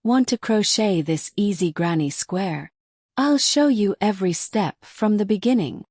Want to crochet this easy granny square? I'll show you every step from the beginning.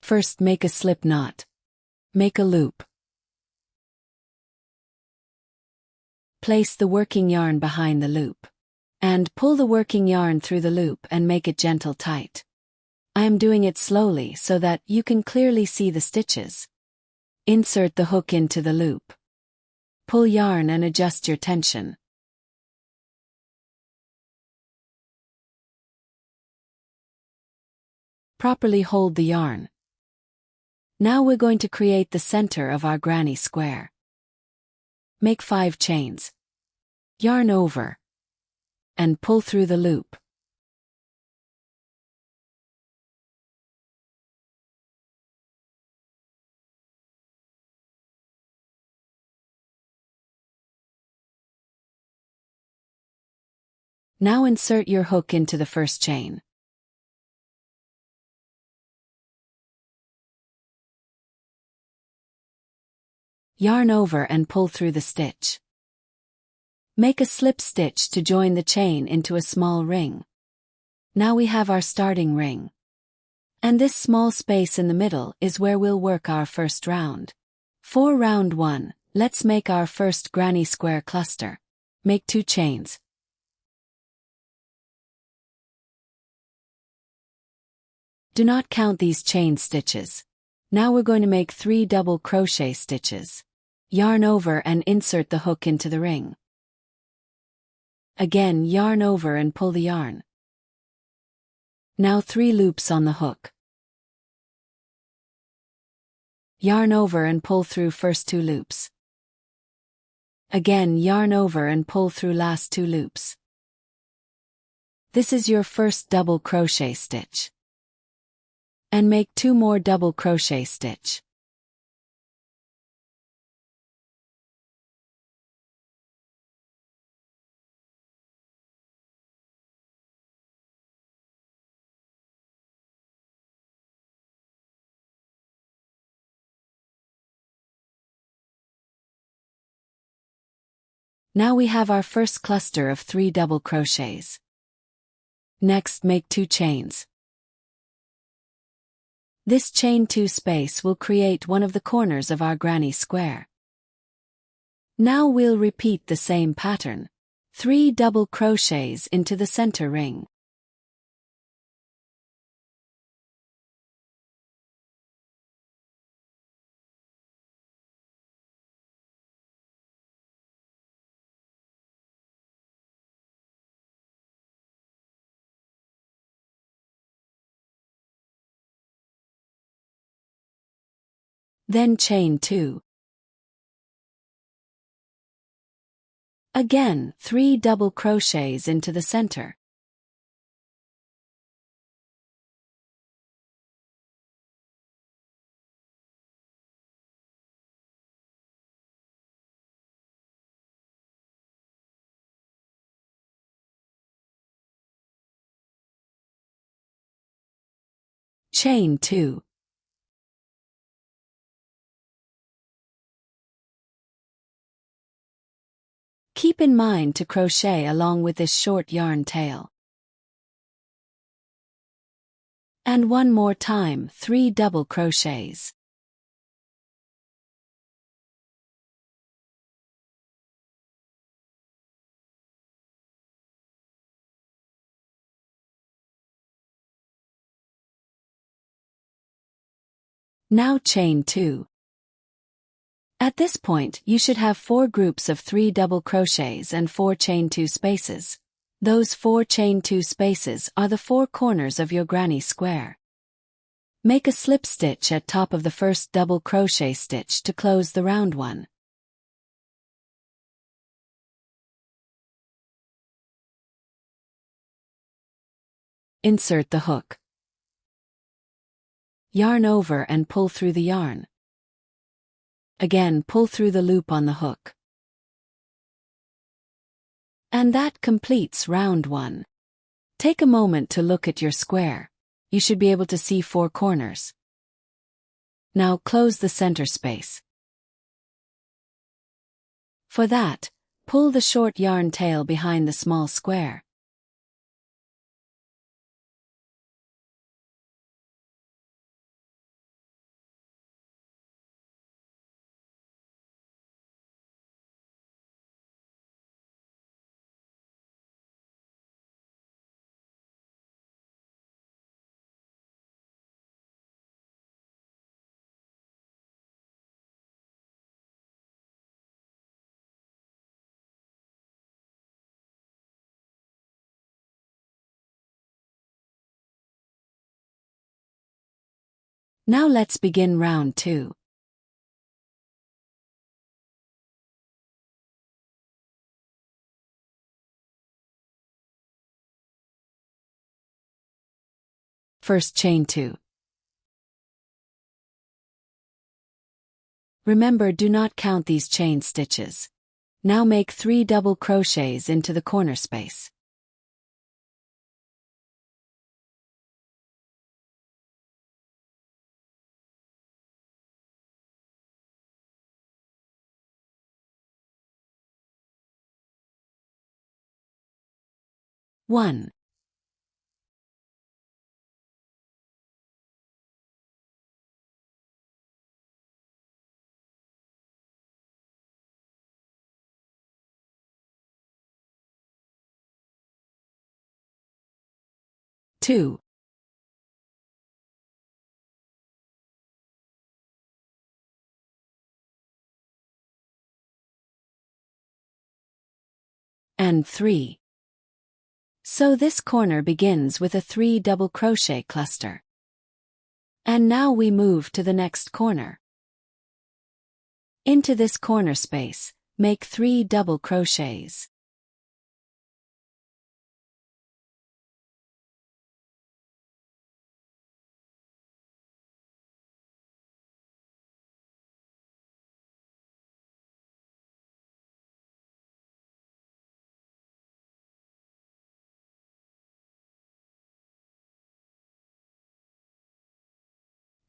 First, make a slip knot. Make a loop. Place the working yarn behind the loop. And pull the working yarn through the loop and make it gentle tight. I am doing it slowly so that you can clearly see the stitches. Insert the hook into the loop. Pull yarn and adjust your tension. Properly hold the yarn. Now we're going to create the center of our granny square. Make 5 chains. Yarn over. And pull through the loop. Now insert your hook into the first chain. Yarn over and pull through the stitch. Make a slip stitch to join the chain into a small ring. Now we have our starting ring. And this small space in the middle is where we'll work our first round. For round 1, let's make our first granny square cluster. Make 2 chains. Do not count these chain stitches. Now we're going to make 3 double crochet stitches. Yarn over and insert the hook into the ring. Again, yarn over and pull the yarn. Now 3 loops on the hook. Yarn over and pull through first 2 loops. Again, yarn over and pull through last 2 loops. This is your first double crochet stitch. And make 2 more double crochet stitch. Now we have our first cluster of 3 double crochets. Next, make 2 chains. This chain 2 space will create one of the corners of our granny square. Now we'll repeat the same pattern. 3 double crochets into the center ring. Then chain 2. Again, 3 double crochets into the center. Chain 2. Keep in mind to crochet along with this short yarn tail. And one more time, 3 double crochets. Now chain 2. At this point, you should have 4 groups of 3 double crochets and 4 chain 2 spaces. Those 4 chain 2 spaces are the 4 corners of your granny square. Make a slip stitch at top of the first double crochet stitch to close the round one. Insert the hook. Yarn over and pull through the yarn. Again, pull through the loop on the hook. And that completes round 1. Take a moment to look at your square. You should be able to see 4 corners. Now close the center space. For that, Pull the short yarn tail behind the small square. Now let's begin round 2. First chain 2. Remember, do not count these chain stitches. Now make 3 double crochets into the corner space. One, 2, and 3. So this corner begins with a 3 double crochet cluster. And now we move to the next corner. Into this corner space, make 3 double crochets.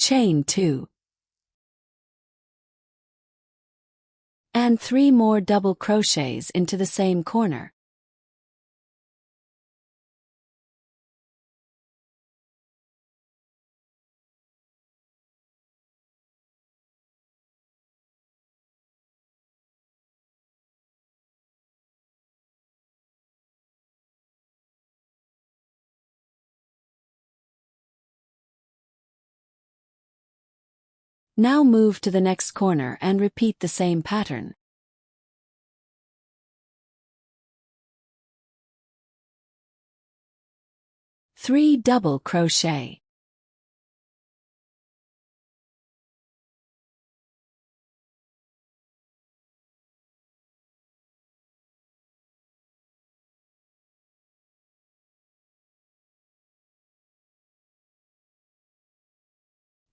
Chain 2. And 3 more double crochets into the same corner. Now move to the next corner and repeat the same pattern. Three double crochet.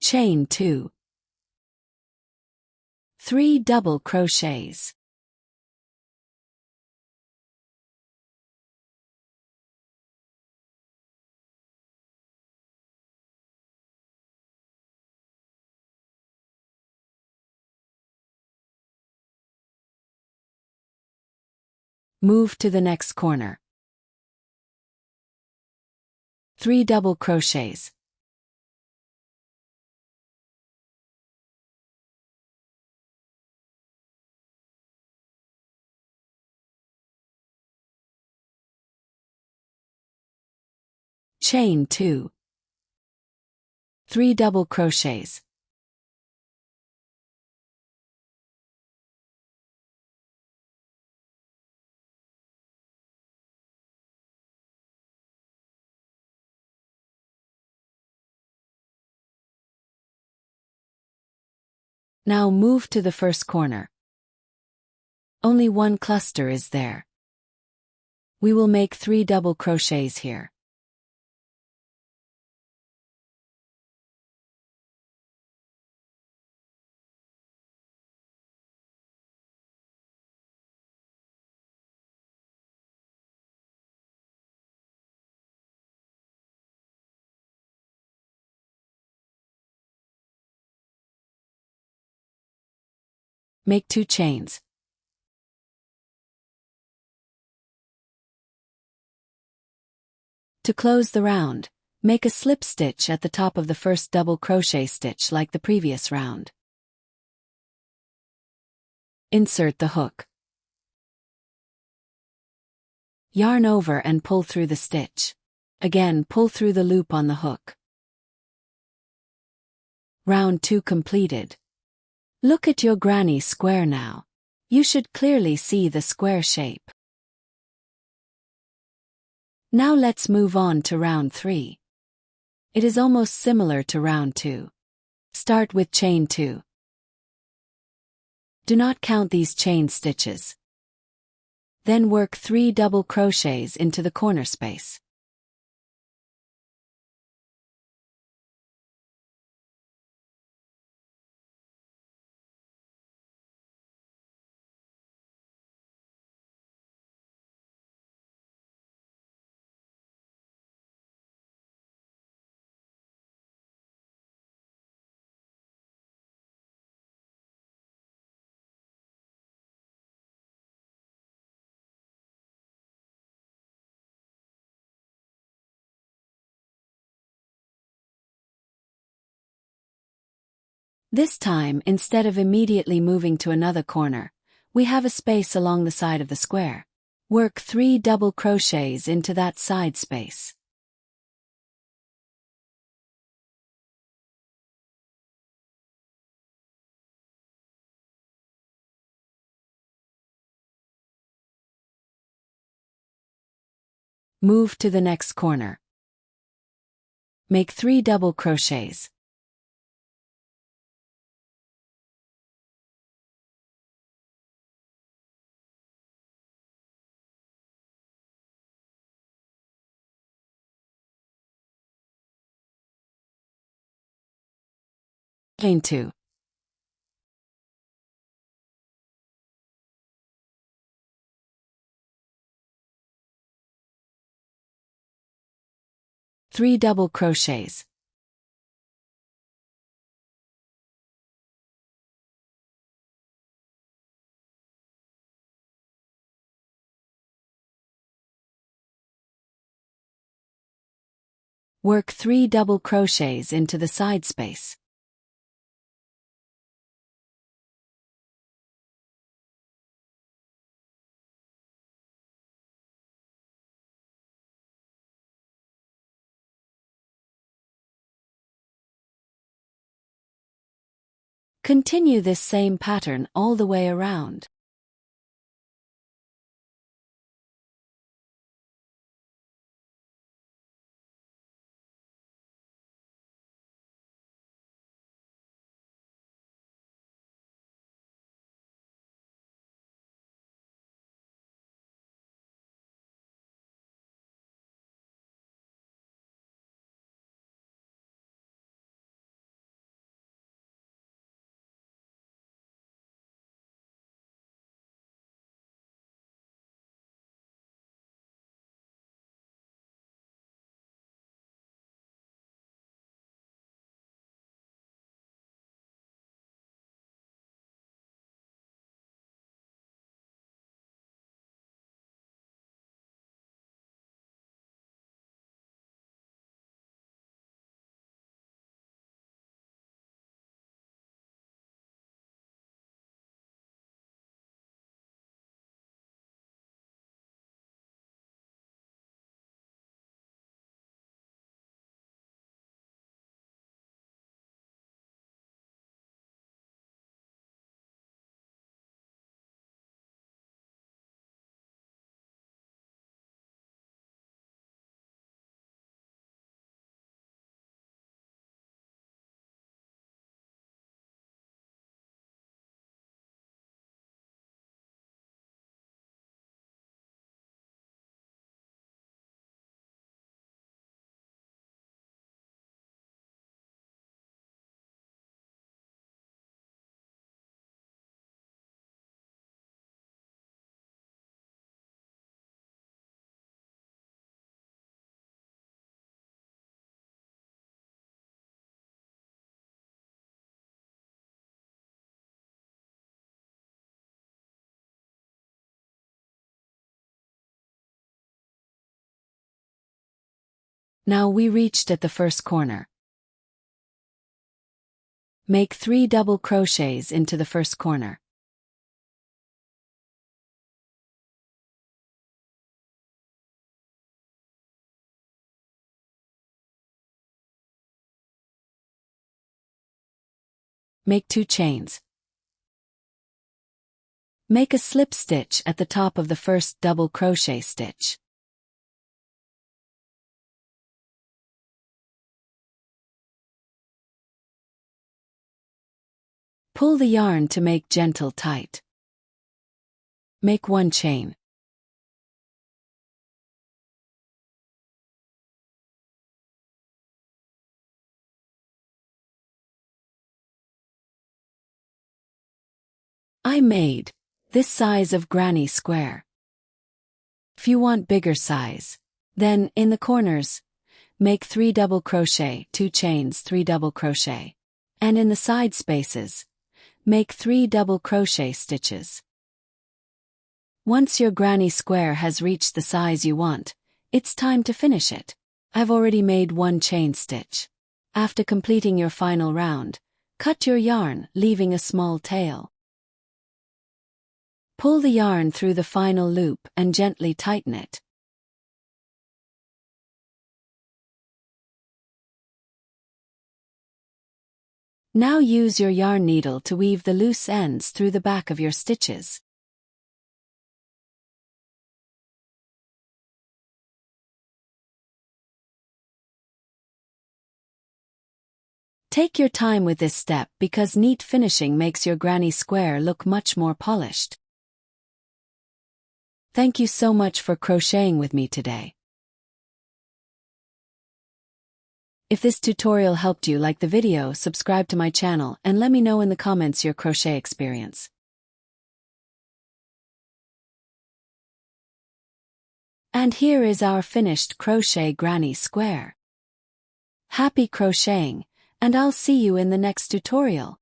Chain 2. 3 double crochets. Move to the next corner. 3 double crochets. Chain 2. 3 double crochets. Now move to the first corner. Only one cluster is there. We will make 3 double crochets here. Make 2 chains. To close the round, make a slip stitch at the top of the first double crochet stitch like the previous round. Insert the hook. Yarn over and pull through the stitch. Again, pull through the loop on the hook. Round 2 completed. Look at your granny square now. You should clearly see the square shape. Now let's move on to round 3. It is almost similar to round 2. Start with chain 2. Do not count these chain stitches. Then work 3 double crochets into the corner space. This time, instead of immediately moving to another corner, we have a space along the side of the square. Work 3 double crochets into that side space. Move to the next corner. Make 3 double crochets. Chain 2. Three double crochets. Work 3 double crochets into the side space. Continue this same pattern all the way around. Now we reached at the first corner. Make 3 double crochets into the first corner. Make 2 chains. Make a slip stitch at the top of the first double crochet stitch. Pull the yarn to make gentle tight. Make 1 chain. I made this size of granny square. If you want bigger size, then, in the corners, make 3 double crochet, 2 chains, 3 double crochet. And in the side spaces, make 3 double crochet stitches. Once your granny square has reached the size you want, it's time to finish it. I've already made 1 chain stitch. After completing your final round, cut your yarn, leaving a small tail. Pull the yarn through the final loop and gently tighten it. Now use your yarn needle to weave the loose ends through the back of your stitches. Take your time with this step because neat finishing makes your granny square look much more polished. Thank you so much for crocheting with me today. If this tutorial helped you, like the video, subscribe to my channel, and let me know in the comments your crochet experience. And here is our finished crochet granny square. Happy crocheting, and I'll see you in the next tutorial.